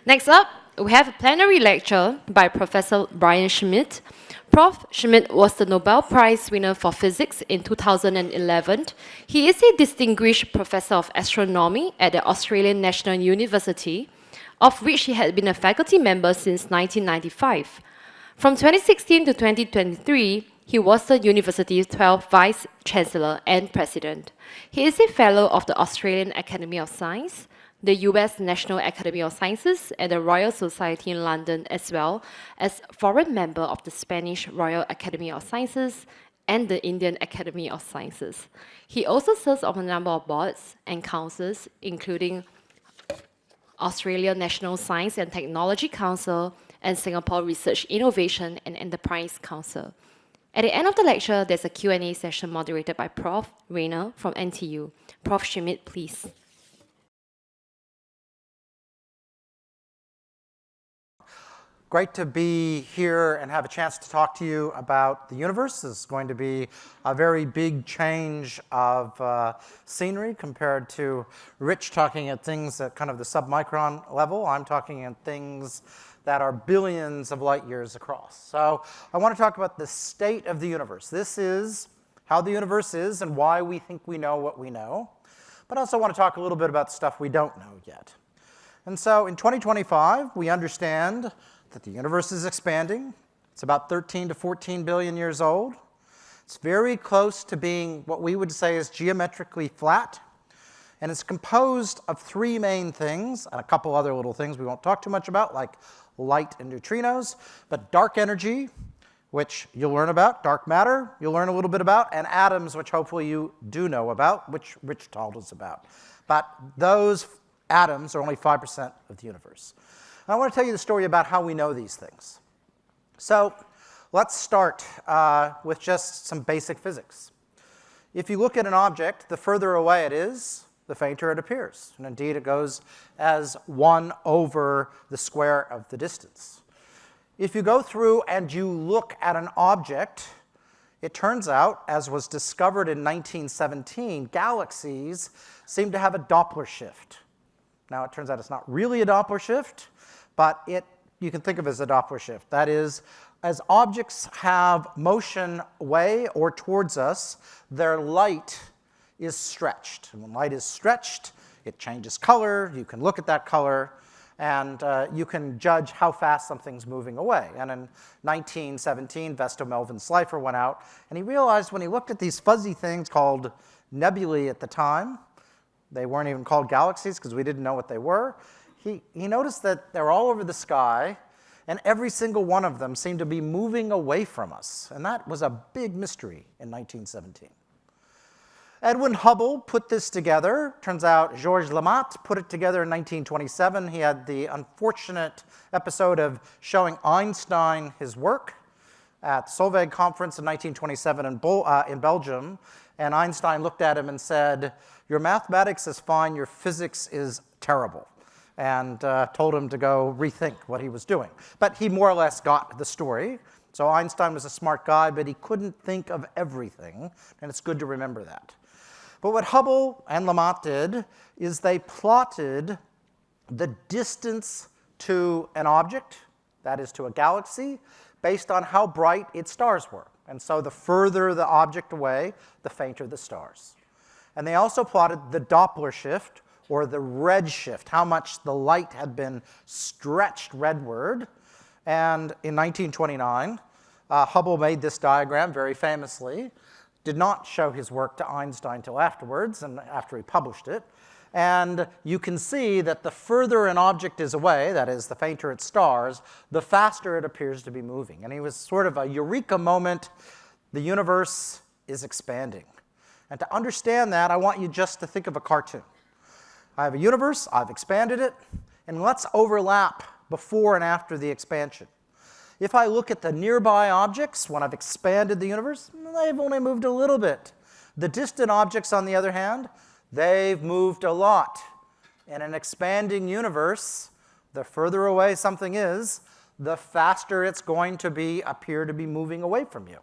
Next up, we have a plenary lecture by Professor Brian Schmidt. Prof. Schmidt was the Nobel Prize winner for physics in 2011. He is a distinguished professor of astronomy at the Australian National University, of which he had been a faculty member since 1995. From 2016 to 2023, he was the university's 12th Vice Chancellor and President. He is a Fellow of the Australian Academy of Science, the US National Academy of Sciences, and the Royal Society in London, as well as foreign member of the Spanish Royal Academy of Sciences and the Indian Academy of Sciences. He also serves on a number of boards and councils, including Australia National Science and Technology Council and Singapore Research Innovation and Enterprise Council. At the end of the lecture, there's a Q&A session moderated by Prof. Rayner from NTU. Prof. Schmidt, please. Great to be here and have a chance to talk to you about the universe. This is going to be a very big change of scenery compared to Rich talking at things at kind of the submicron level. I'm talking at things that are billions of light years across. So I want to talk about the state of the universe. This is how the universe is and why we think we know what we know. But I also want to talk a little bit about stuff we don't know yet. And so in 2025, we understand that the universe is expanding. It's about 13 to 14 billion years old. It's very close to being what we would say is geometrically flat. And it's composed of three main things, and a couple other little things we won't talk too much about, like light and neutrinos, but dark energy, which you'll learn about, dark matter, you'll learn a little bit about, and atoms, which hopefully you do know about, which Rich told us about. But those atoms are only 5% of the universe. I want to tell you the story about how we know these things. So let's start with just some basic physics. If you look at an object, the further away it is, the fainter it appears. And indeed, it goes as 1 over the square of the distance. If you go through and you look at an object, it turns out, as was discovered in 1917, galaxies seem to have a Doppler shift. Now, it turns out it's not really a Doppler shift, but you can think of it as a Doppler shift. That is, as objects have motion away or towards us, their light is stretched. And when light is stretched, it changes color. You can look at that color, and you can judge how fast something's moving away. And in 1917, Vesto Melvin Slipher went out, and he realized when he looked at these fuzzy things called nebulae at the time, they weren't even called galaxies because we didn't know what they were. He noticed that they're all over the sky, and every single one of them seemed to be moving away from us. And that was a big mystery in 1917. Edwin Hubble put this together. Turns out Georges Lemaître put it together in 1927. He had the unfortunate episode of showing Einstein his work at the Solvay conference in 1927 in Belgium. And Einstein looked at him and said, "Your mathematics is fine, your physics is terrible," and told him to go rethink what he was doing. But he more or less got the story. So Einstein was a smart guy, but he couldn't think of everything, and it's good to remember that. But what Hubble and Lemaître did is they plotted the distance to an object, that is to a galaxy, based on how bright its stars were. And so the further the object away, the fainter the stars. And they also plotted the Doppler shift, or the red shift, how much the light had been stretched redward. And in 1929, Hubble made this diagram very famously, did not show his work to Einstein till afterwards, and after he published it. And you can see that the further an object is away, that is, the fainter its stars, the faster it appears to be moving. And he was sort of a eureka moment. The universe is expanding. And to understand that, I want you just to think of a cartoon. I have a universe, I've expanded it, and let's overlap before and after the expansion. If I look at the nearby objects, when I've expanded the universe, they've only moved a little bit. The distant objects, on the other hand, they've moved a lot. In an expanding universe, the further away something is, the faster it's going to appear to be moving away from you.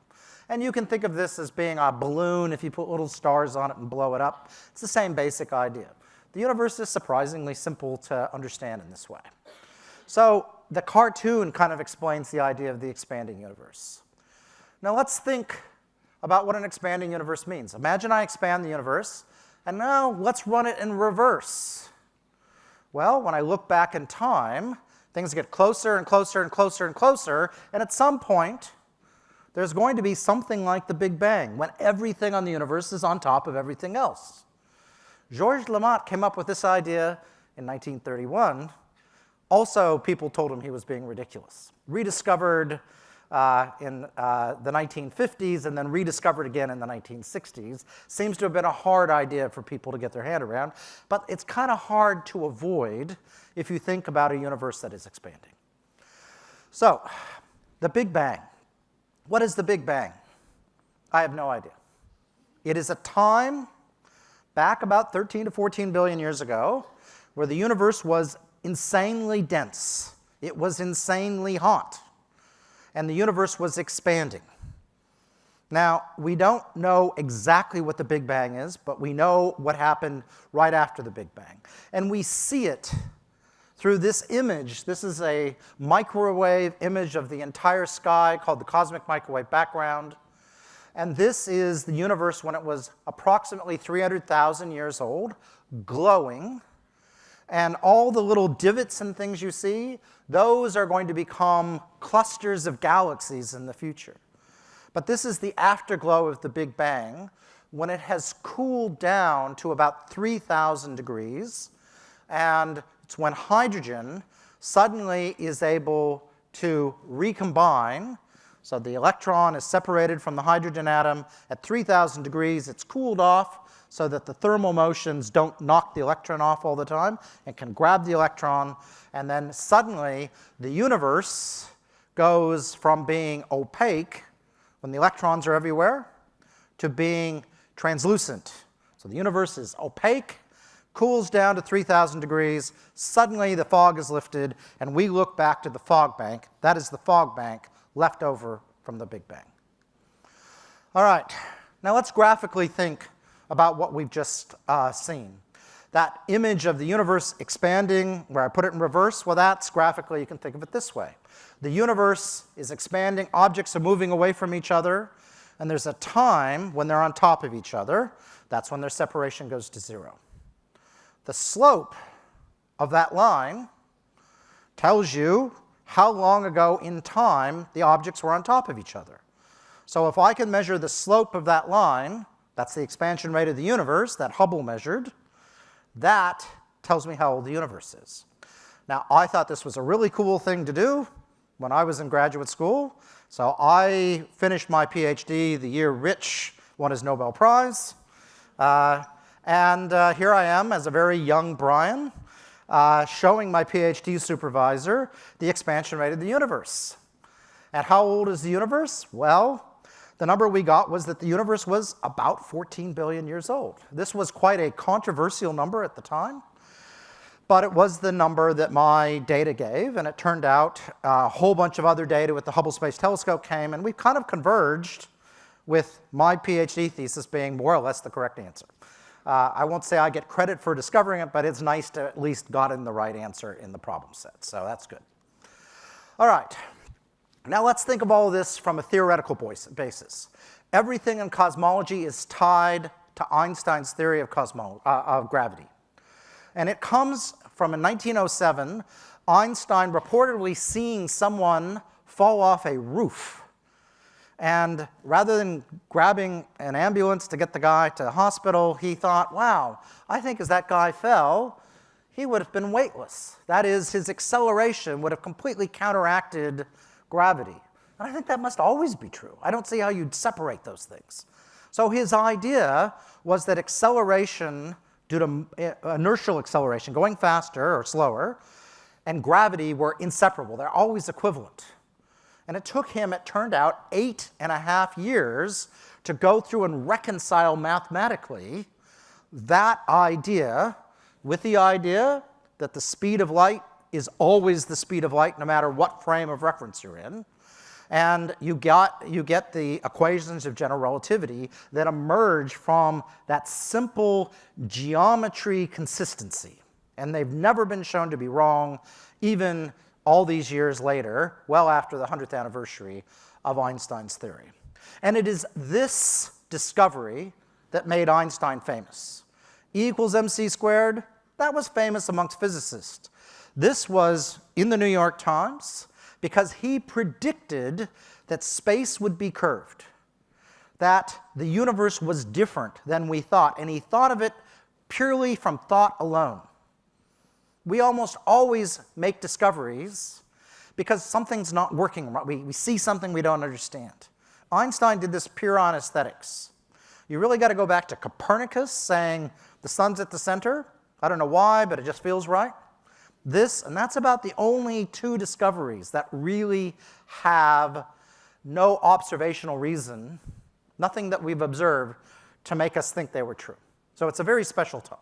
And you can think of this as being a balloon if you put little stars on it and blow it up. It's the same basic idea. The universe is surprisingly simple to understand in this way. So the cartoon kind of explains the idea of the expanding universe. Now let's think about what an expanding universe means. Imagine I expand the universe, and now let's run it in reverse. Well, when I look back in time, things get closer and closer and closer and closer, and at some point, there's going to be something like the Big Bang, when everything on the universe is on top of everything else. Georges Lemaitre came up with this idea in 1931. Also, people told him he was being ridiculous. Rediscovered in the 1950s and then rediscovered again in the 1960s. Seems to have been a hard idea for people to get their hand around, but it's kind of hard to avoid if you think about a universe that is expanding. So, the Big Bang. What is the Big Bang? I have no idea. It is a time back about 13 to 14 billion years ago where the universe was insanely dense. It was insanely hot. And the universe was expanding. Now, we don't know exactly what the Big Bang is, but we know what happened right after the Big Bang. And we see it through this image. This is a microwave image of the entire sky called the cosmic microwave background. And this is the universe when it was approximately 300,000 years old, glowing. And all the little divots and things you see, those are going to become clusters of galaxies in the future. But this is the afterglow of the Big Bang when it has cooled down to about 3,000 degrees. And it's when hydrogen suddenly is able to recombine. So the electron is separated from the hydrogen atom. At 3,000 degrees, it's cooled off so that the thermal motions don't knock the electron off all the time and can grab the electron. And then suddenly, the universe goes from being opaque, when the electrons are everywhere, to being translucent. So the universe is opaque, cools down to 3,000 degrees. Suddenly, the fog is lifted, and we look back to the fog bank. That is the fog bank left over from the Big Bang. All right, now let's graphically think about what we've just seen. That image of the universe expanding, where I put it in reverse, well, that's graphically, you can think of it this way. The universe is expanding, objects are moving away from each other, and there's a time when they're on top of each other. That's when their separation goes to 0. The slope of that line tells you how long ago in time the objects were on top of each other. So if I can measure the slope of that line, that's the expansion rate of the universe that Hubble measured, that tells me how old the universe is. Now, I thought this was a really cool thing to do when I was in graduate school. So I finished my PhD the year Rich won his Nobel Prize. And here I am as a very young Brian, showing my PhD supervisor the expansion rate of the universe. And how old is the universe? Well, the number we got was that the universe was about 14 billion years old. This was quite a controversial number at the time, but it was the number that my data gave, and it turned out a whole bunch of other data with the Hubble Space Telescope came, and we've kind of converged with my PhD thesis being more or less the correct answer. I won't say I get credit for discovering it, but it's nice to at least gotten the right answer in the problem set, so that's good. All right. Now let's think of all of this from a theoretical basis. Everything in cosmology is tied to Einstein's theory of gravity. And it comes from, in 1907, Einstein reportedly seeing someone fall off a roof. And rather than grabbing an ambulance to get the guy to the hospital, he thought, wow, I think as that guy fell, he would have been weightless. That is, his acceleration would have completely counteracted gravity. And I think that must always be true. I don't see how you'd separate those things. So his idea was that acceleration, due to inertial acceleration, going faster or slower, and gravity were inseparable. They're always equivalent. And it took him, it turned out, 8.5 years to go through and reconcile mathematically that idea with the idea that the speed of light is always the speed of light no matter what frame of reference you're in. And you get the equations of general relativity that emerge from that simple geometry consistency. And they've never been shown to be wrong, even all these years later, well after the 100th anniversary of Einstein's theory. And it is this discovery that made Einstein famous. E equals mc squared, that was famous amongst physicists. This was in the New York Times because he predicted that space would be curved, that the universe was different than we thought, and he thought of it purely from thought alone. We almost always make discoveries because something's not working right. We see something we don't understand. Einstein did this pure on aesthetics. You really got to go back to Copernicus saying the sun's at the center. I don't know why, but it just feels right. And that's about the only two discoveries that really have no observational reason, nothing that we've observed to make us think they were true. So it's a very special time.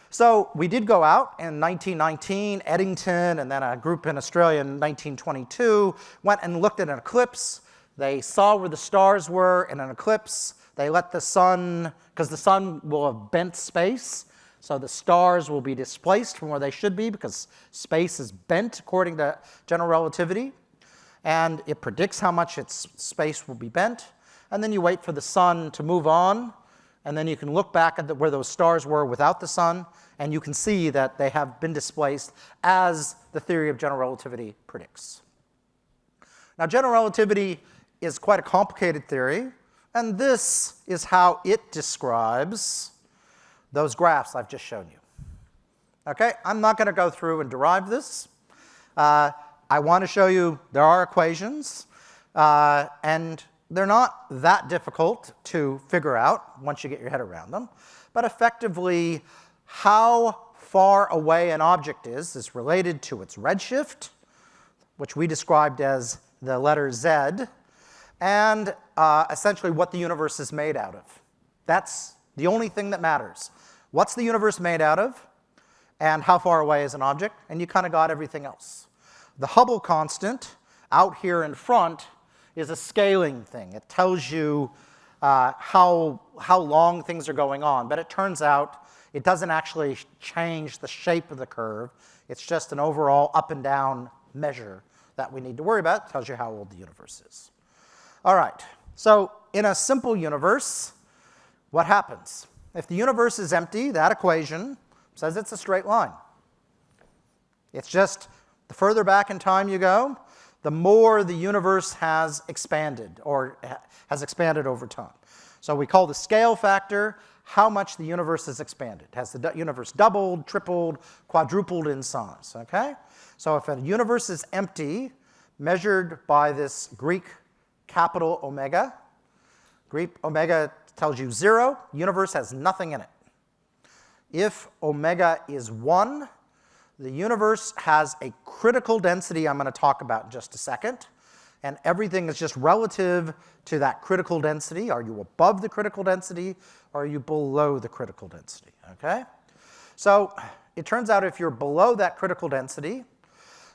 So we did go out in 1919, Eddington, and then a group in Australia in 1922, went and looked at an eclipse. They saw where the stars were in an eclipse. They let the sun, because the sun will have bent space, so the stars will be displaced from where they should be because space is bent according to general relativity. And it predicts how much its space will be bent. And then you wait for the sun to move on, and then you can look back at where those stars were without the sun, and you can see that they have been displaced as the theory of general relativity predicts. Now, general relativity is quite a complicated theory, and this is how it describes those graphs I've just shown you. Okay, I'm not going to go through and derive this. I want to show you there are equations, and they're not that difficult to figure out once you get your head around them. But effectively, how far away an object is related to its redshift, which we described as the letter Z, and essentially what the universe is made out of. That's the only thing that matters. What's the universe made out of, and how far away is an object, and you kind of got everything else. The Hubble constant out here in front is a scaling thing. It tells you how long things are going on, but it turns out it doesn't actually change the shape of the curve. It's just an overall up and down measure that we need to worry about. It tells you how old the universe is. All right, so in a simple universe, what happens? If the universe is empty, that equation says it's a straight line. It's just the further back in time you go, the more the universe has expanded, or has expanded over time. So we call the scale factor how much the universe has expanded. Has the universe doubled, tripled, quadrupled in size, okay? So if a universe is empty, measured by this Greek capital omega, Greek omega tells you 0, universe has nothing in it. If omega is 1, the universe has a critical density I'm going to talk about in just a second, and everything is just relative to that critical density. Are you above the critical density, or are you below the critical density, okay? So it turns out if you're below that critical density,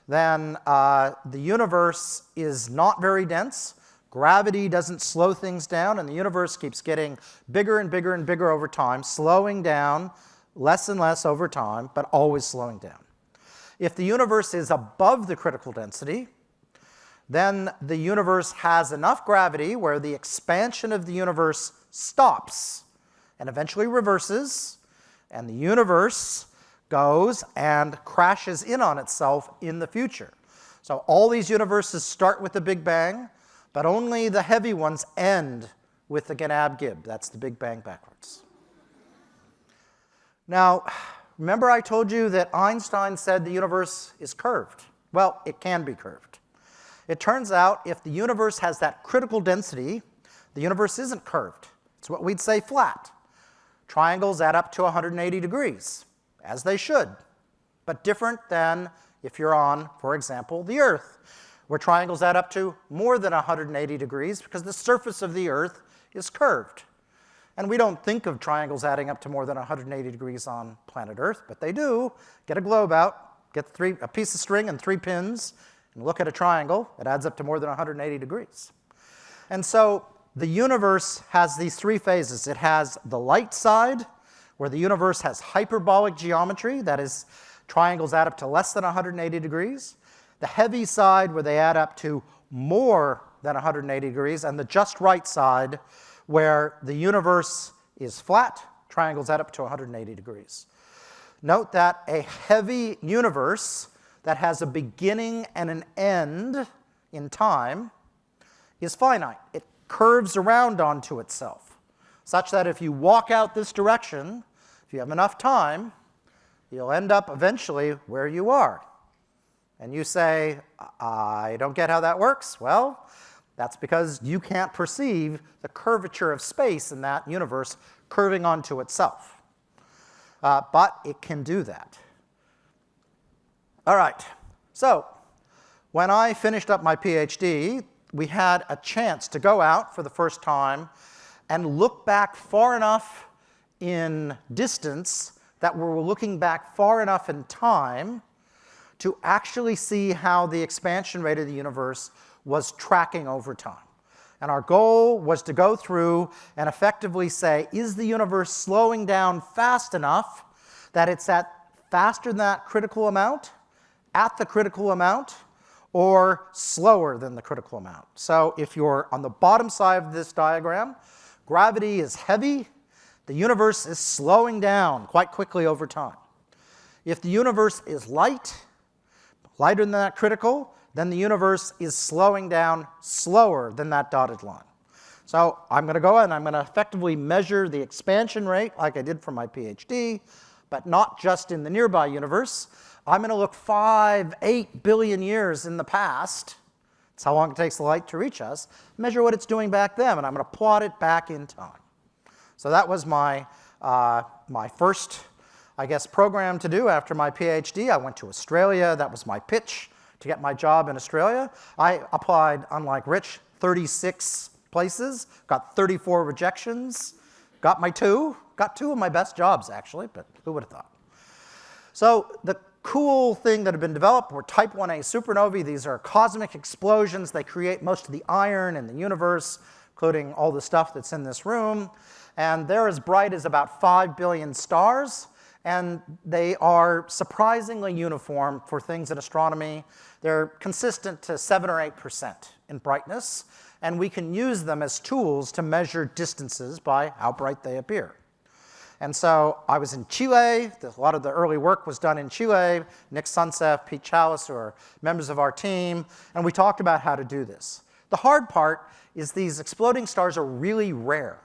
then the universe is not very dense. Gravity doesn't slow things down, and the universe keeps getting bigger and bigger and bigger over time, slowing down less and less over time, but always slowing down. If the universe is above the critical density, then the universe has enough gravity where the expansion of the universe stops and eventually reverses, and the universe goes and crashes in on itself in the future. So all these universes start with the Big Bang, but only the heavy ones end with the Gnab-Gib. That's the Big Bang backwards. Now, remember I told you that Einstein said the universe is curved. Well, it can be curved. It turns out if the universe has that critical density, the universe isn't curved. It's what we'd say flat. Triangles add up to 180 degrees, as they should, but different than if you're on, for example, the Earth, where triangles add up to more than 180 degrees because the surface of the Earth is curved. And we don't think of triangles adding up to more than 180 degrees on planet Earth, but they do. Get a globe out, get a piece of string and 3 pins, and look at a triangle. It adds up to more than 180 degrees. And so the universe has these 3 phases. It has the light side, where the universe has hyperbolic geometry, that is, triangles add up to less than 180 degrees. the heavy side where they add up to more than 180 degrees, and the just right side where the universe is flat, triangles add up to 180 degrees. Note that a heavy universe that has a beginning and an end in time is finite. It curves around onto itself, such that if you walk out this direction, if you have enough time, you'll end up eventually where you are. And you say, I don't get how that works. Well, that's because you can't perceive the curvature of space in that universe curving onto itself. But it can do that. All right, so when I finished up my PhD, we had a chance to go out for the first time and look back far enough in distance that we were looking back far enough in time to actually see how the expansion rate of the universe was tracking over time. And our goal was to go through and effectively say, is the universe slowing down fast enough that it's at faster than that critical amount, at the critical amount, or slower than the critical amount? So if you're on the bottom side of this diagram, gravity is heavy, the universe is slowing down quite quickly over time. If the universe is lighter than that critical, then the universe is slowing down slower than that dotted line. So I'm going to go and I'm going to effectively measure the expansion rate like I did for my PhD, but not just in the nearby universe. I'm going to look 8 billion years in the past. That's how long it takes the light to reach us. Measure what it's doing back then, and I'm going to plot it back in time. So that was my first, I guess, program to do after my PhD. I went to Australia. That was my pitch to get my job in Australia. I applied, unlike Rich, 36 places, got 34 rejections, got two of my best jobs, actually, but who would have thought? So the cool thing that had been developed were type 1a supernovae. These are cosmic explosions. They create most of the iron in the universe, including all the stuff that's in this room. And they're as bright as about 5 billion stars. And they are surprisingly uniform for things in astronomy. They're consistent to 7 or 8% in brightness. And we can use them as tools to measure distances by how bright they appear. And so I was in Chile. A lot of the early work was done in Chile. Nick Sunsef, Pete Chalice, who are members of our team. And we talked about how to do this. The hard part is these exploding stars are really rare.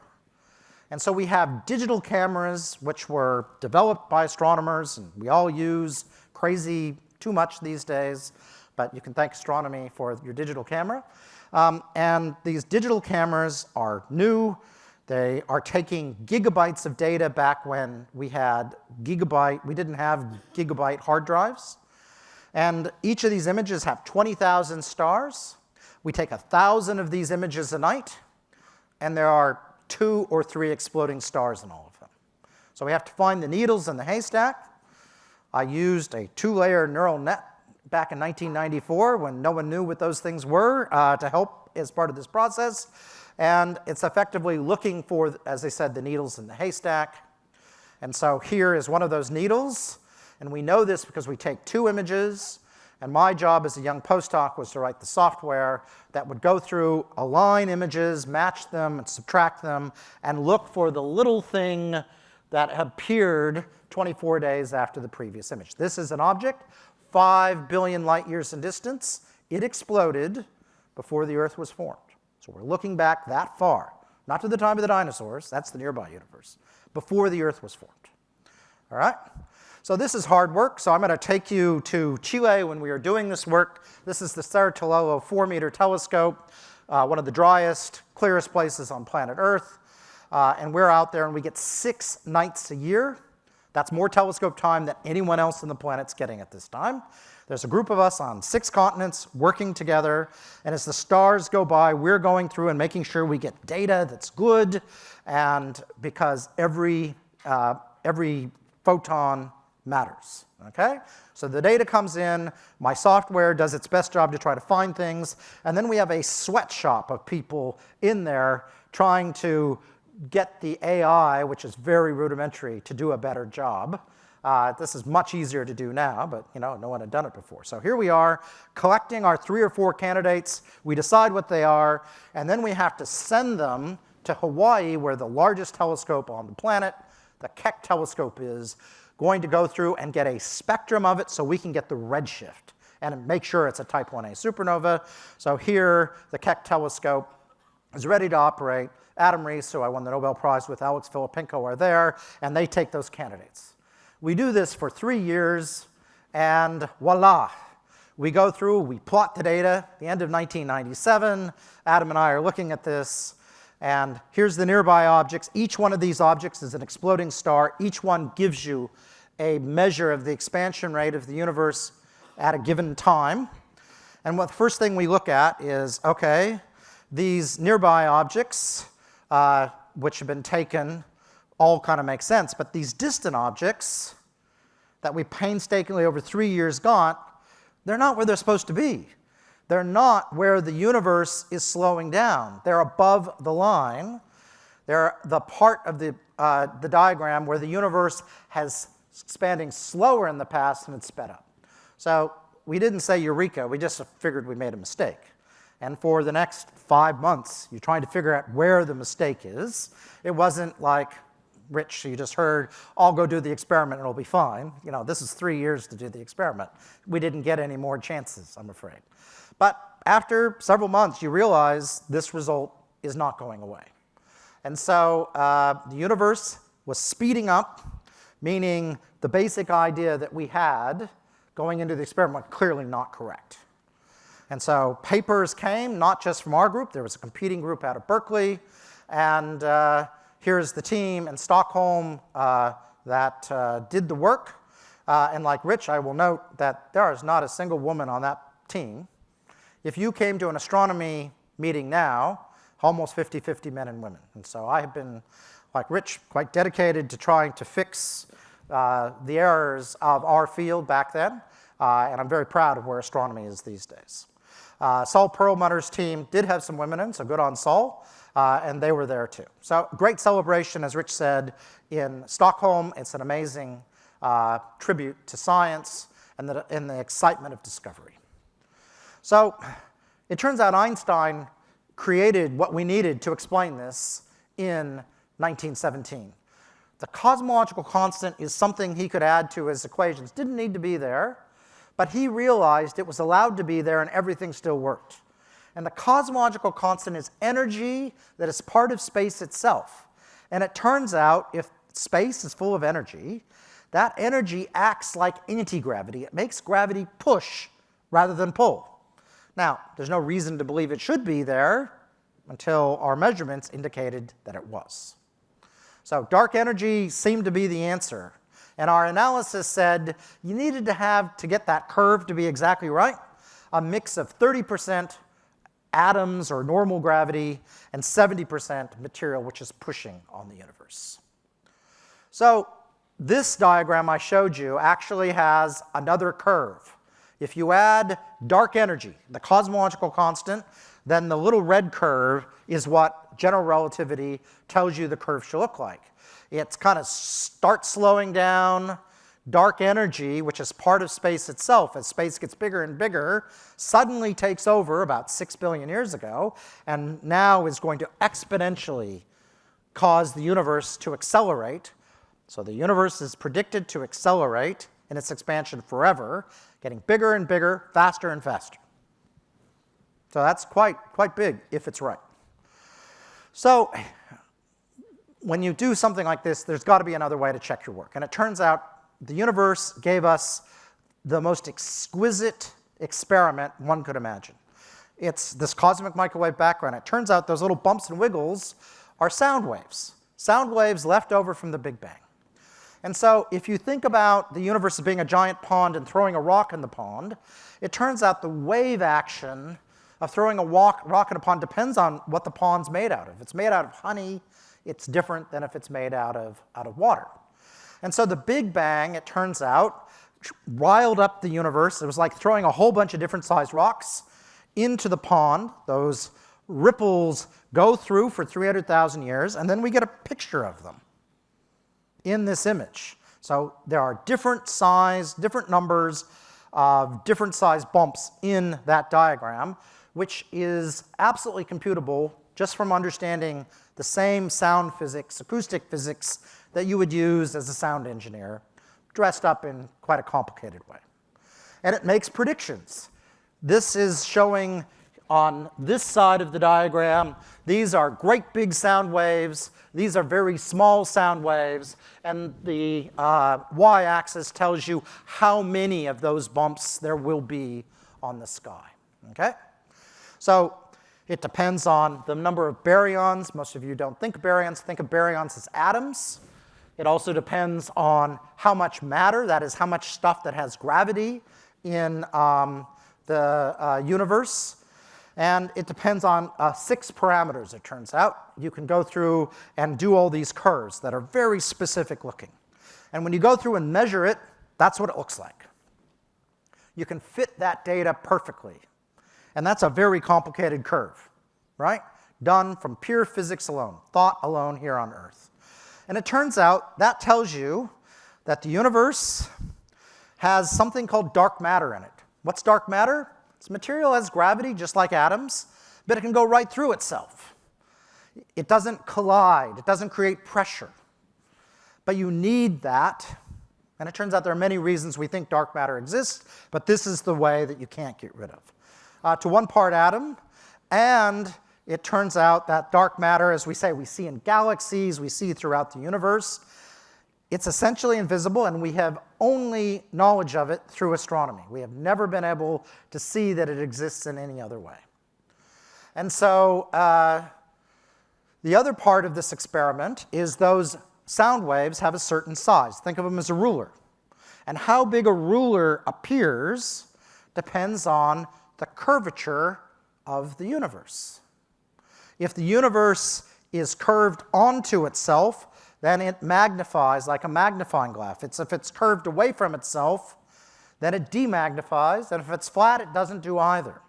And so we have digital cameras, which were developed by astronomers, and we all use crazy too much these days. But you can thank astronomy for your digital camera. And these digital cameras are new. They are taking gigabytes of data back when we didn't have gigabyte hard drives. And each of these images have 20,000 stars. We take 1,000 of these images a night, and there are 2 or 3 exploding stars in all of them. So we have to find the needles in the haystack. I used a 2-layer neural net back in 1994 when no one knew what those things were to help as part of this process. And it's effectively looking for, as I said, the needles in the haystack. And so here is one of those needles. And we know this because we take 2 images. And my job as a young postdoc was to write the software that would go through, align images, match them, and subtract them, and look for the little thing that appeared 24 days after the previous image. This is an object, 5 billion light years in distance. It exploded before the Earth was formed. So we're looking back that far, not to the time of the dinosaurs, that's the nearby universe, before the Earth was formed. All right? So this is hard work, so I'm going to take you to Chile when we were doing this work. This is the Cerro Tololo 4-meter telescope, one of the driest, clearest places on planet Earth. And we're out there, and we get 6 nights a year. That's more telescope time than anyone else on the planet's getting at this time. There's a group of us on 6 continents working together, and as the stars go by, we're going through and making sure we get data that's good, and because every photon matters, okay? So the data comes in, my software does its best job to try to find things, and then we have a sweatshop of people in there trying to get the AI, which is very rudimentary, to do a better job. This is much easier to do now, but no one had done it before. So here we are collecting our 3 or 4 candidates. We decide what they are, and then we have to send them to Hawaii, where the largest telescope on the planet, the Keck telescope, is going to go through and get a spectrum of it so we can get the redshift and make sure it's a type 1a supernova. So here, the Keck telescope is ready to operate. Adam Rees, who I won the Nobel Prize with, Alex Filippenko are there, and they take those candidates. We do this for 3 years, and voila. We go through, we plot the data. The end of 1997, Adam and I are looking at this, and here's the nearby objects. Each one of these objects is an exploding star. Each one gives you a measure of the expansion rate of the universe at a given time. And the first thing we look at is, okay, these nearby objects, which have been taken, all kind of make sense, but these distant objects that we painstakingly over 3 years got, they're not where they're supposed to be. They're not where the universe is slowing down. They're above the line. They're the part of the diagram where the universe has expanding slower in the past and it's sped up. So we didn't say eureka, we just figured we made a mistake. And for the next 5 months, you're trying to figure out where the mistake is. It wasn't like, Rich, you just heard, I'll go do the experiment and it'll be fine. This is 3 years to do the experiment. We didn't get any more chances, I'm afraid. But after several months, you realize this result is not going away. And so the universe was speeding up, meaning the basic idea that we had going into the experiment was clearly not correct. And so papers came, not just from our group. There was a competing group out of Berkeley. And here's the team in Stockholm that did the work. And like Rich, I will note that there is not a single woman on that team. If you came to an astronomy meeting now, almost 50-50 men and women. And so I have been, like Rich, quite dedicated to trying to fix the errors of our field back then. And I'm very proud of where astronomy is these days. Saul Perlmutter's team did have some women in, so good on Saul. And they were there too. So great celebration, as Rich said, in Stockholm. It's an amazing tribute to science and the excitement of discovery. So it turns out Einstein created what we needed to explain this in 1917. The cosmological constant is something he could add to his equations. Didn't need to be there, but he realized it was allowed to be there and everything still worked. And the cosmological constant is energy that is part of space itself. And it turns out if space is full of energy, that energy acts like anti-gravity. It makes gravity push rather than pull. Now, there's no reason to believe it should be there until our measurements indicated that it was. So dark energy seemed to be the answer. And our analysis said you needed to have, to get that curve to be exactly right, a mix of 30% atoms or normal gravity and 70% material which is pushing on the universe. So this diagram I showed you actually has another curve. If you add dark energy, the cosmological constant, then the little red curve is what general relativity tells you the curve should look like. It's kind of starts slowing down. Dark energy, which is part of space itself, as space gets bigger and bigger, suddenly takes over about 6 billion years ago, and now is going to exponentially cause the universe to accelerate. So the universe is predicted to accelerate in its expansion forever, getting bigger and bigger, faster and faster. So that's quite big if it's right. So when you do something like this, there's got to be another way to check your work. And it turns out the universe gave us the most exquisite experiment one could imagine. It's this cosmic microwave background. It turns out those little bumps and wiggles are sound waves left over from the Big Bang. And so if you think about the universe as being a giant pond and throwing a rock in the pond, it turns out the wave action of throwing a rock in a pond depends on what the pond's made out of. If it's made out of honey, it's different than if it's made out of water. And so the Big Bang, it turns out, riled up the universe. It was like throwing a whole bunch of different sized rocks into the pond. Those ripples go through for 300,000 years, and then we get a picture of them in this image. So there are different size, different numbers of different size bumps in that diagram, which is absolutely computable just from understanding the same sound physics, acoustic physics, that you would use as a sound engineer, dressed up in quite a complicated way. And it makes predictions. This is showing on this side of the diagram, these are great big sound waves. These are very small sound waves. And the y-axis tells you how many of those bumps there will be on the sky. Okay? So it depends on the number of baryons. Most of you don't think of baryons as atoms. It also depends on how much matter, that is, how much stuff that has gravity in the universe. And it depends on 6 parameters, it turns out. You can go through and do all these curves that are very specific looking. And when you go through and measure it, that's what it looks like. You can fit that data perfectly. And that's a very complicated curve, right? Done from pure physics alone, thought alone here on Earth. And it turns out that tells you that the universe has something called dark matter in it. What's dark matter? It's material that has gravity, just like atoms, but it can go right through itself. It doesn't collide. It doesn't create pressure. But you need that. And it turns out there are many reasons we think dark matter exists, but this is the way that you can't get rid of. To 1 part atom, and it turns out that dark matter, as we say, we see in galaxies, we see throughout the universe. It's essentially invisible, and we have only knowledge of it through astronomy. We have never been able to see that it exists in any other way. And so the other part of this experiment is those sound waves have a certain size. Think of them as a ruler. And how big a ruler appears depends on the curvature of the universe. If the universe is curved onto itself, then it magnifies like a magnifying glass. If it's curved away from itself, then it demagnifies, and if it's flat, it doesn't do either.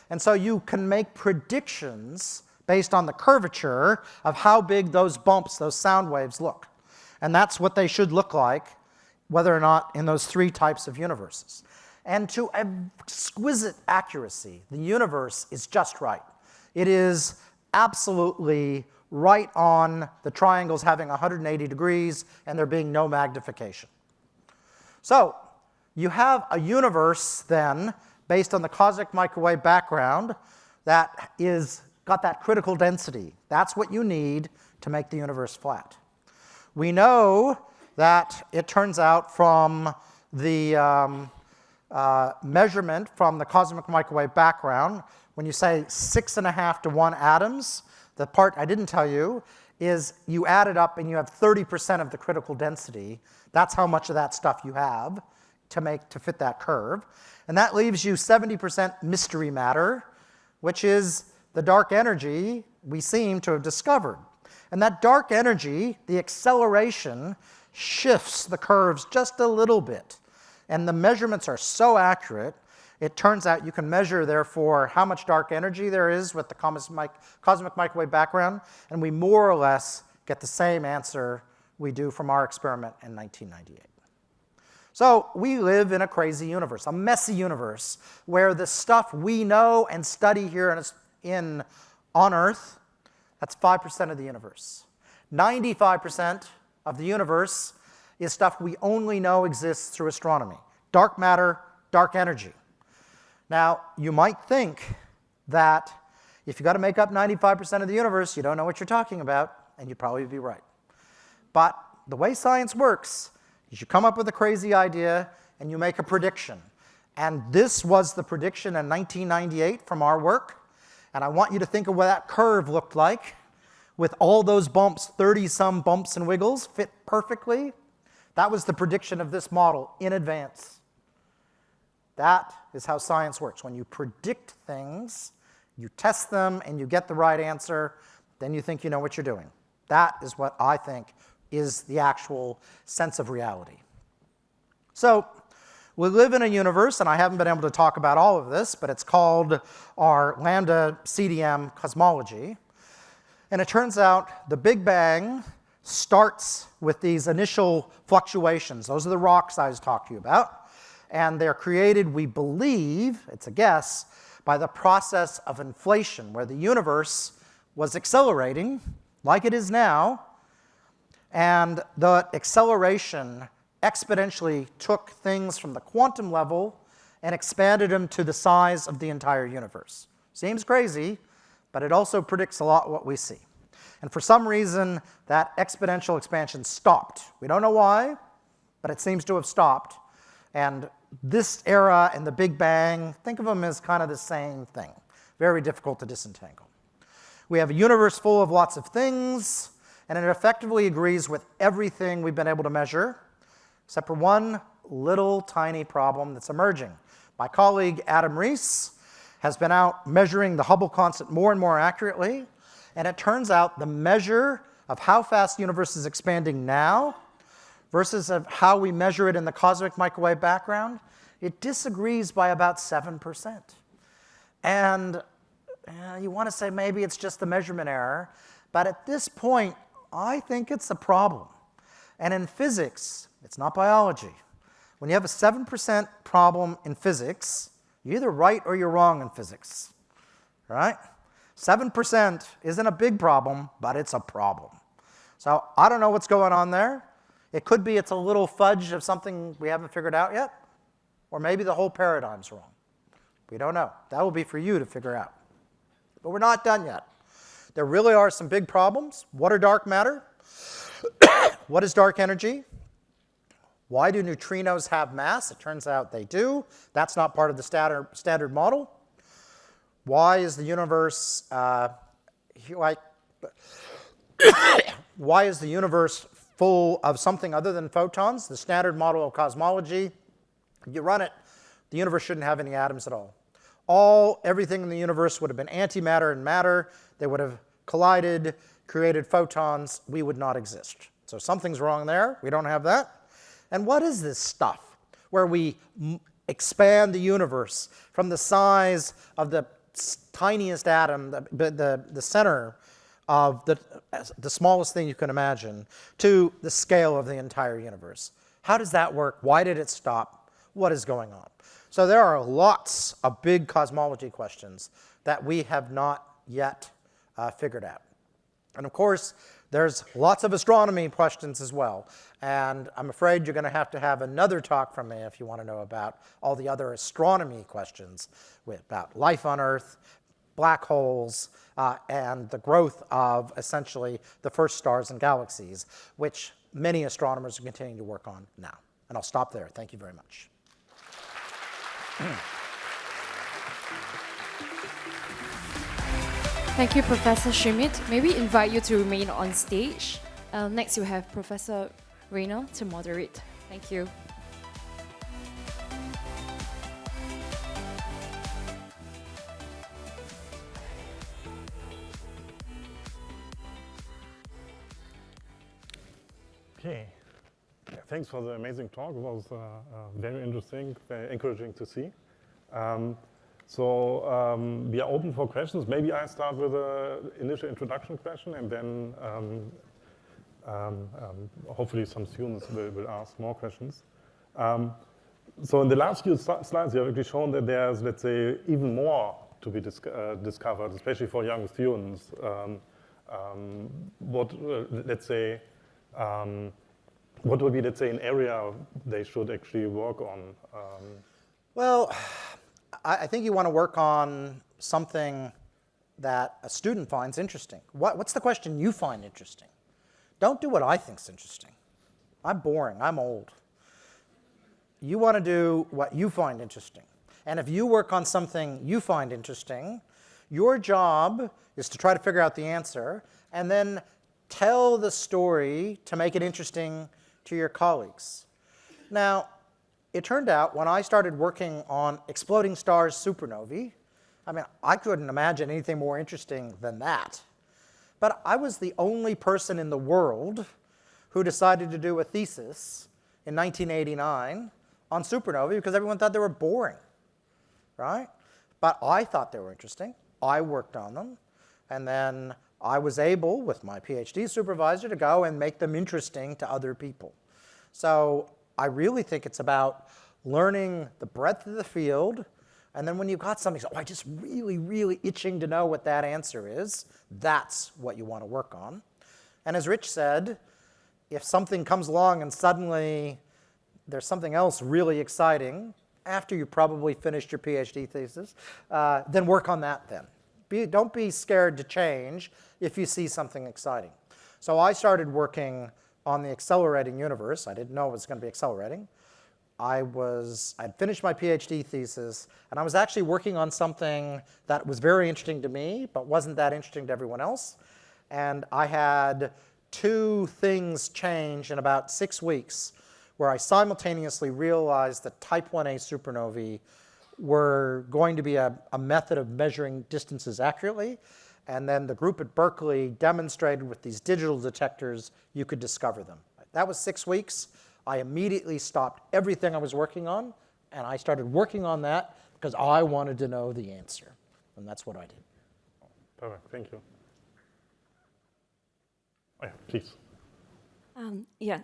And so you can make predictions based on the curvature of how big those bumps, those sound waves look. And that's what they should look like, whether or not in those 3 types of universes. And to exquisite accuracy, the universe is just right. It is absolutely right on the triangles having 180 degrees and there being no magnification. So you have a universe then, based on the cosmic microwave background, that is got that critical density. That's what you need to make the universe flat. We know that it turns out from the measurement from the cosmic microwave background, when you say 6.5 to 1 atoms, the part I didn't tell you is you add it up and you have 30% of the critical density. That's how much of that stuff you have to fit that curve. And that leaves you 70% mystery matter, which is the dark energy we seem to have discovered. And that dark energy, the acceleration, shifts the curves just a little bit. And the measurements are so accurate, it turns out you can measure, therefore, how much dark energy there is with the cosmic microwave background, and we more or less get the same answer we do from our experiment in 1998. So we live in a crazy universe, a messy universe, where the stuff we know and study here on Earth, that's 5% of the universe. 95% of the universe is stuff we only know exists through astronomy. Dark matter, dark energy. Now, you might think that if you've got to make up 95% of the universe, you don't know what you're talking about, and you'd probably be right. But the way science works is you come up with a crazy idea and you make a prediction. And this was the prediction in 1998 from our work. And I want you to think of what that curve looked like with all those bumps, 30-some bumps and wiggles, fit perfectly. That was the prediction of this model in advance. That is how science works. When you predict things, you test them, and you get the right answer, then you think you know what you're doing. That is what I think is the actual sense of reality. So We live in a universe, and I haven't been able to talk about all of this, but it's called our Lambda-CDM cosmology. And it turns out the Big Bang starts with these initial fluctuations. Those are the rocks I was talking to you about. And they're created, we believe, it's a guess, by the process of inflation, where the universe was accelerating, like it is now, and the acceleration exponentially took things from the quantum level and expanded them to the size of the entire universe. Seems crazy, but it also predicts a lot what we see. And for some reason, that exponential expansion stopped. We don't know why, but it seems to have stopped. And this era and the Big Bang, think of them as kind of the same thing. Very difficult to disentangle. We have a universe full of lots of things, and it effectively agrees with everything we've been able to measure, except for one little tiny problem that's emerging. My colleague Adam Rees has been out measuring the Hubble constant more and more accurately, and it turns out the measure of how fast the universe is expanding now versus of how we measure it in the cosmic microwave background, it disagrees by about 7%. And you want to say maybe it's just the measurement error, but at this point, I think it's a problem. And in physics, it's not biology. When you have a 7% problem in physics, you're either right or you're wrong in physics, right? 7% isn't a big problem, but it's a problem. So I don't know what's going on there. It could be it's a little fudge of something we haven't figured out yet, or maybe the whole paradigm's wrong. We don't know. That will be for you to figure out. But we're not done yet. There really are some big problems. What are dark matter? What is dark energy? Why do neutrinos have mass? It turns out they do. That's not part of the standard model. Why is the universe why is the universe full of something other than photons? The standard model of cosmology, if you run it, the universe shouldn't have any atoms at all. Everything in the universe would have been antimatter and matter. They would have collided, created photons. We would not exist. So something's wrong there. We don't have that. And what is this stuff where we expand the universe from the size of the tiniest atom, the center of the smallest thing you can imagine, to the scale of the entire universe? How does that work? Why did it stop? What is going on? So there are lots of big cosmology questions that we have not yet figured out. And of course, there's lots of astronomy questions as well. And I'm afraid you're going to have another talk from me if you want to know about all the other astronomy questions about life on Earth, black holes, and the growth of essentially the first stars and galaxies, which many astronomers are continuing to work on now. And I'll stop there. Thank you very much. Thank you, Professor Schmidt. May we invite you to remain on stage? Next, you have Professor Rayner to moderate. Thank you. Okay. Yeah, thanks for the amazing talk. It was very interesting, very encouraging to see. We are open for questions. Maybe I start with an initial introduction question, and then hopefully some students will ask more questions. So in the last few slides, you have actually shown that there's, let's say, even more to be discovered, especially for young students. What would be, let's say, an area they should actually work on? Well, I think you want to work on something that a student finds interesting. What's the question you find interesting? Don't do what I think's interesting. I'm boring. I'm old. You want to do what you find interesting. And if you work on something you find interesting, your job is to try to figure out the answer and then tell the story to make it interesting to your colleagues. Now, it turned out when I started working on exploding stars supernovae, I mean, I couldn't imagine anything more interesting than that. But I was the only person in the world who decided to do a thesis in 1989 on supernovae because everyone thought they were boring, right? But I thought they were interesting. I worked on them. And then I was able, with my PhD supervisor, to go and make them interesting to other people. So I really think it's about learning the breadth of the field. And then when you've got something, I just really, really itching to know what that answer is, that's what you want to work on. And as Rich said, if something comes along and suddenly there's something else really exciting, after you probably finished your PhD thesis, then work on that then. Don't be scared to change if you see something exciting. So I started working on the accelerating universe. I didn't know it was going to be accelerating. I'd finished my PhD thesis, and I was actually working on something that was very interesting to me, but wasn't that interesting to everyone else. And I had 2 things change in about 6 weeks, where I simultaneously realized that type 1a supernovae were going to be a method of measuring distances accurately. And then the group at Berkeley demonstrated with these digital detectors you could discover them. That was 6 weeks. I immediately stopped everything I was working on, and I started working on that because I wanted to know the answer. And that's what I did. Perfect, thank you. Oh, yeah, please. Yeah,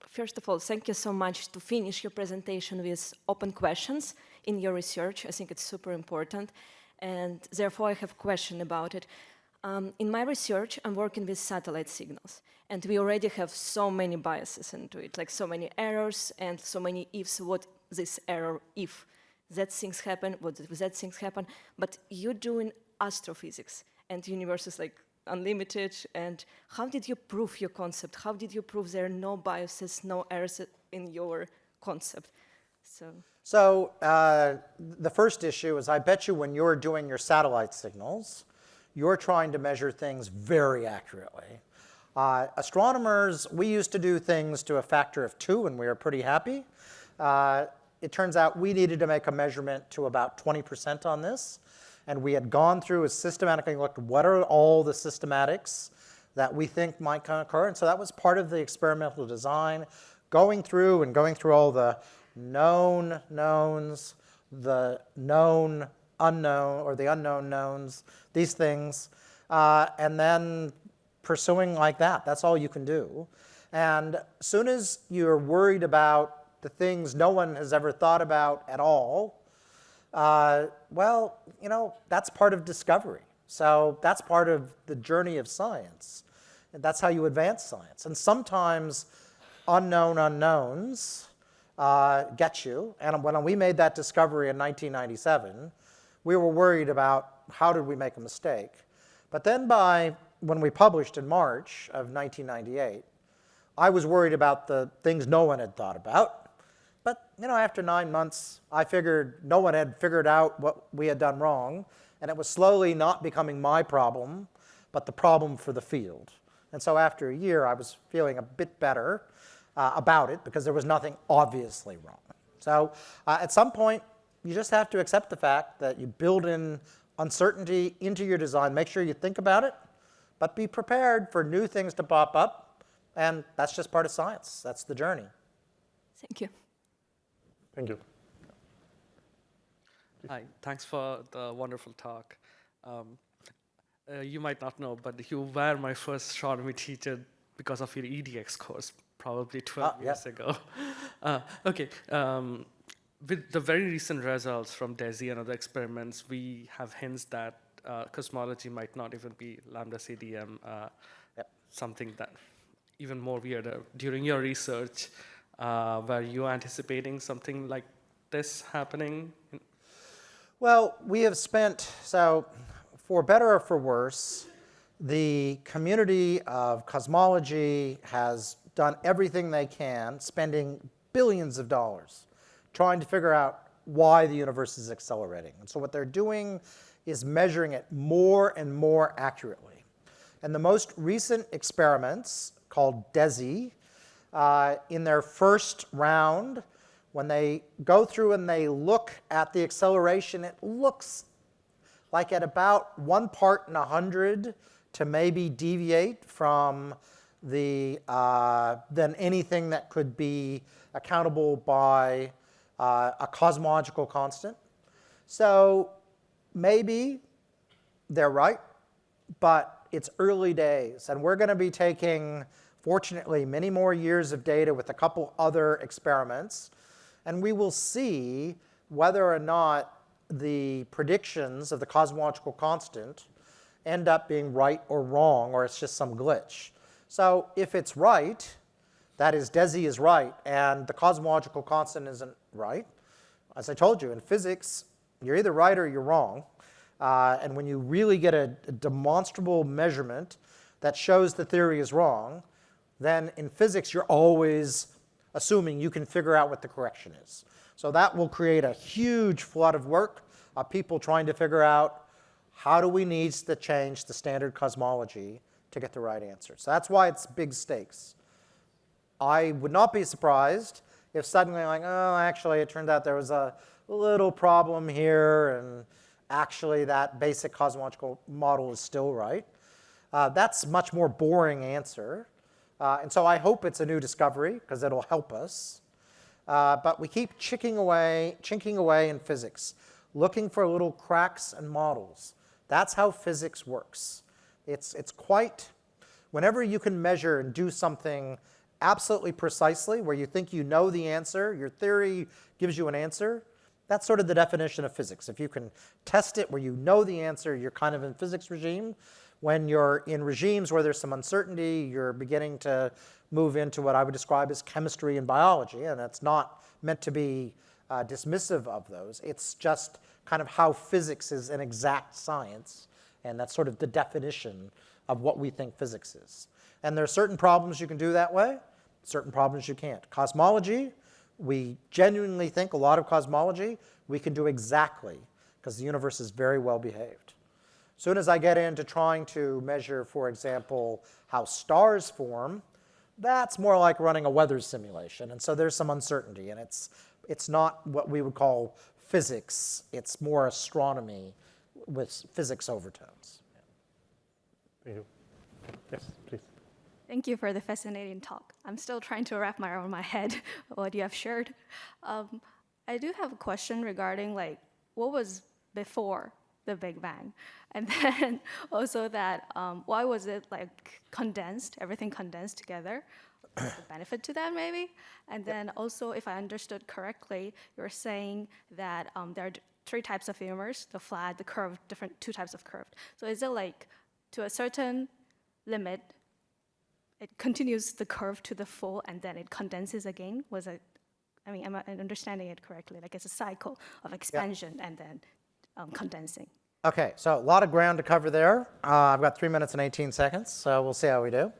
first of all, thank you so much to finish your presentation with open questions in your research. I think it's super important. And therefore, I have a question about it. In my research, I'm working with satellite signals. And we already have so many biases into it, like so many errors and so many ifs. What this error, if that things happen, what that things happen. But you're doing astrophysics, and the universe is like unlimited. And how did you prove your concept? How did you prove there are no biases, no errors in your concept? So the first issue is I bet you when you're doing your satellite signals, you're trying to measure things very accurately. Astronomers, we used to do things to a factor of 2, and we were pretty happy. It turns out we needed to make a measurement to about 20% on this. And we had gone through and systematically looked at what are all the systematics that we think might occur. And so that was part of the experimental design, going through all the known knowns, the known unknown, or the unknown knowns, these things, and then pursuing like that. That's all you can do. And as soon as you're worried about the things no one has ever thought about at all, well, you know, that's part of discovery. So that's part of the journey of science. And that's how you advance science. And sometimes unknown unknowns get you. And when we made that discovery in 1997, we were worried about how did we make a mistake. But then when we published in March of 1998, I was worried about the things no one had thought about. But you know, after 9 months, I figured no one had figured out what we had done wrong, and it was slowly not becoming my problem, but the problem for the field. And so after a year, I was feeling a bit better about it because there was nothing obviously wrong. So at some point, you just have to accept the fact that you build in uncertainty into your design. Make sure you think about it, but be prepared for new things to pop up. And that's just part of science. That's the journey. Thank you. Thank you. Hi, thanks for the wonderful talk. You might not know, but you were my first astronomy teacher because of your EDX course, probably 12 years ago. Okay. With the very recent results from DESI and other experiments, we have hints that cosmology might not even be Lambda-CDM, something that even more weirder. During your research, were you anticipating something like this happening? Well, we have spent, so for better or for worse, the community of cosmology has done everything they can, spending billions of dollars, trying to figure out why the universe is accelerating. And so what they're doing is measuring it more and more accurately. And the most recent experiments, called DESI, in their first round, when they go through and they look at the acceleration, it looks like at about 1 part in 100 to maybe deviate from the than anything that could be accountable by a cosmological constant. So maybe they're right, but it's early days, and we're going to be taking, fortunately, many more years of data with a couple other experiments, and we will see whether or not the predictions of the cosmological constant end up being right or wrong, or it's just some glitch. So if it's right, that is, DESI is right, and the cosmological constant isn't right, as I told you, in physics, you're either right or you're wrong. And when you really get a demonstrable measurement that shows the theory is wrong, then in physics, you're always assuming you can figure out what the correction is. So that will create a huge flood of work of people trying to figure out how do we need to change the standard cosmology to get the right answer. So that's why it's big stakes. I would not be surprised if suddenly, like, oh, actually, it turned out there was a little problem here, and actually that basic cosmological model is still right. That's a much more boring answer. And so I hope it's a new discovery, because it'll help us. But we keep chinking away in physics, looking for little cracks and models. That's how physics works. It's quite, whenever you can measure and do something absolutely precisely, where you think you know the answer, your theory gives you an answer, that's sort of the definition of physics. If you can test it where you know the answer, you're kind of in physics regime. When you're in regimes where there's some uncertainty, you're beginning to move into what I would describe as chemistry and biology, and it's not meant to be dismissive of those. It's just kind of how physics is an exact science, and that's sort of the definition of what we think physics is. And there are certain problems you can do that way, certain problems you can't. Cosmology, we genuinely think a lot of cosmology we can do exactly, because the universe is very well behaved. As soon as I get into trying to measure, for example, how stars form, that's more like running a weather simulation. And so there's some uncertainty, and it's not what we would call physics. It's more astronomy with physics overtones. Thank you. Yes, please. Thank you for the fascinating talk. I'm still trying to wrap around my head what you have shared. I do have a question regarding like what was before the Big Bang, and then also that why was it like condensed, everything condensed together? The benefit to that maybe, and then also if I understood correctly, you're saying that there are three types of universe: the flat, the curved, two types of curved. So is it like to a certain limit, it continues the curve to the full, and then it condenses again? Was it? I mean, am I understanding it correctly? Like it's a cycle of expansion and then condensing. Okay, so a lot of ground to cover there. I've got 3 minutes and 18 seconds, so we'll see how we do.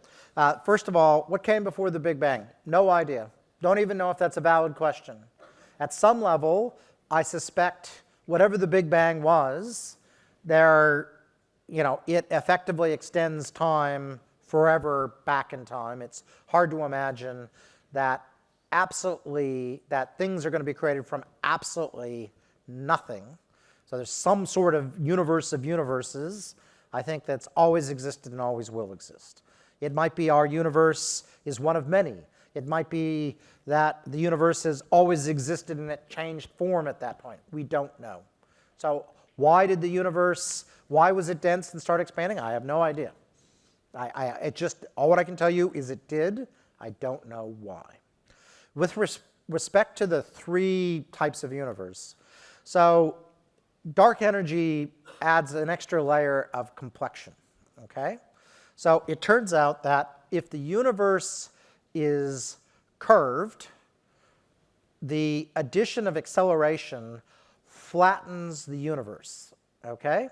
First of all, what came before the Big Bang? No idea. Don't even know if that's a valid question. At some level, I suspect whatever the Big Bang was, it effectively extends time forever back in time. It's hard to imagine that things are going to be created from absolutely nothing. So there's some sort of universe of universes, I think, that's always existed and always will exist. It might be our universe is one of many. It might be that the universe has always existed and it changed form at that point. We don't know. So why was it dense and started expanding? I have no idea. All what I can tell you is it did. I don't know why. With respect to the three types of universe, so dark energy adds an extra layer of complexion, okay? So it turns out that if the universe is curved, the addition of acceleration flattens the universe, okay?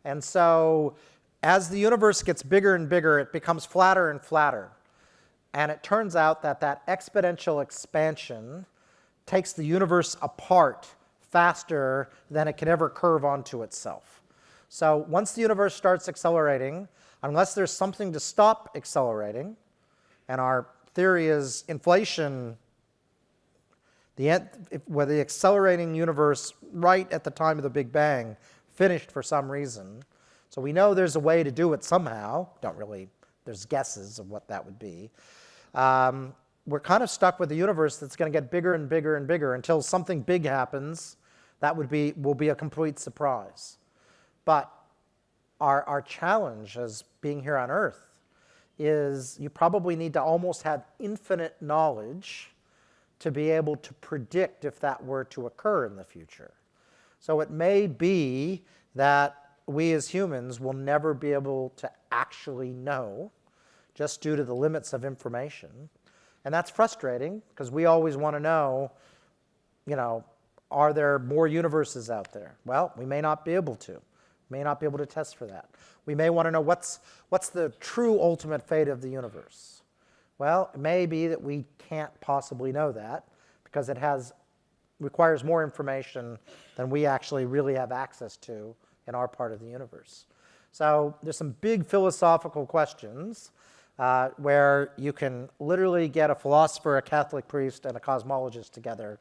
And so as the universe gets bigger and bigger, it becomes flatter and flatter. And it turns out that that exponential expansion takes the universe apart faster than it can ever curve onto itself. So once the universe starts accelerating, unless there's something to stop accelerating, and our theory is inflation, where the accelerating universe right at the time of the Big Bang finished for some reason. So we know there's a way to do it somehow. There's guesses of what that would be. we're kind of stuck with a universe that's going to get bigger and bigger and bigger until something big happens that will be a complete surprise. But our challenge as being here on Earth is you probably need to almost have infinite knowledge to be able to predict if that were to occur in the future. So it may be that we as humans will never be able to actually know just due to the limits of information. And that's frustrating because we always want to know, are there more universes out there? Well, we may not be able to. May not be able to test for that. We may want to know what's the true ultimate fate of the universe. Well, it may be that we can't possibly know that because it requires more information than we actually really have access to in our part of the universe. So there's some big philosophical questions where you can literally get a philosopher, a Catholic priest, and a cosmologist together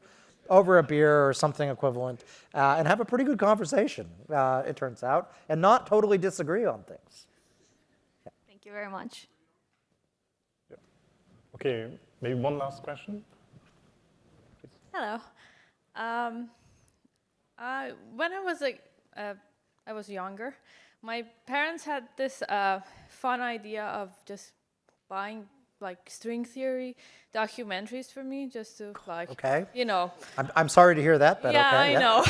over a beer or something equivalent and have a pretty good conversation, it turns out, and not totally disagree on things. Yeah. Thank you very much. Yeah. Okay, maybe one last question. Hello. When I was younger, my parents had this fun idea of just buying string theory documentaries for me, just to Okay. I'm sorry to hear that, but yeah, okay. I know.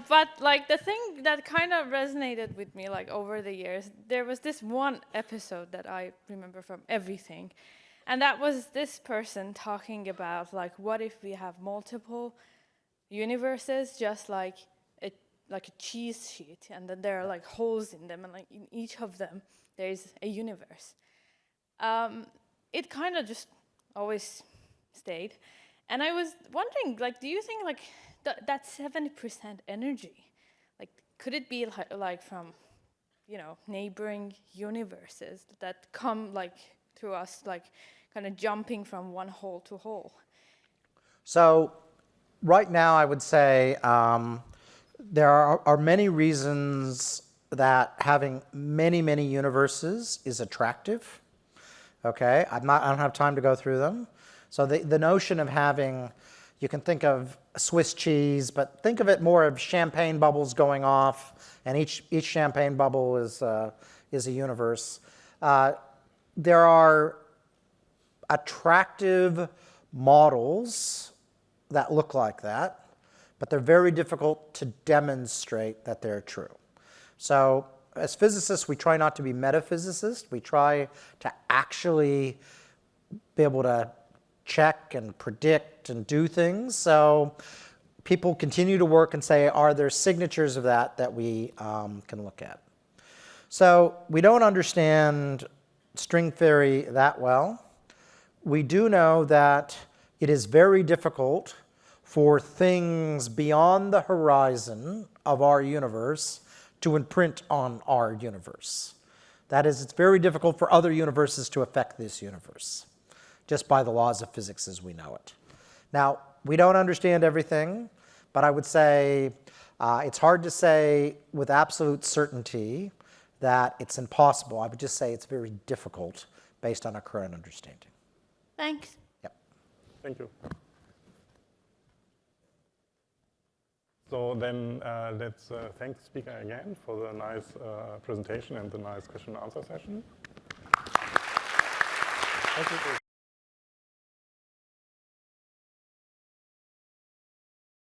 But the thing that kind of resonated with me over the years, there was this one episode that I remember from everything, and that was this person talking about what if we have multiple universes, just like a cheese sheet, and then there are holes in them, and in each of them there is a universe. It kind of just always stayed, and I was wondering, do you think that 70% energy, could it be from neighboring universes that come through us, kind of jumping from one hole to hole? So right now I would say there are many reasons that having many, many universes is attractive. Okay, I don't have time to go through them. So the notion of having, you can think of Swiss cheese, but think of it more of champagne bubbles going off, and each champagne bubble is a universe. There are attractive models that look like that, but they're very difficult to demonstrate that they're true. So as physicists, we try not to be metaphysicists. We try to actually be able to check and predict and do things. So people continue to work and say, are there signatures of that we can look at? So we don't understand string theory that well. We do know that it is very difficult for things beyond the horizon of our universe to imprint on our universe. That is, it's very difficult for other universes to affect this universe, just by the laws of physics as we know it. Now, we don't understand everything, but I would say it's hard to say with absolute certainty that it's impossible. I would just say it's very difficult based on our current understanding. Thanks. Yep. Thank you. So then let's thank the speaker again for the nice presentation and the nice question and answer session. Thank you.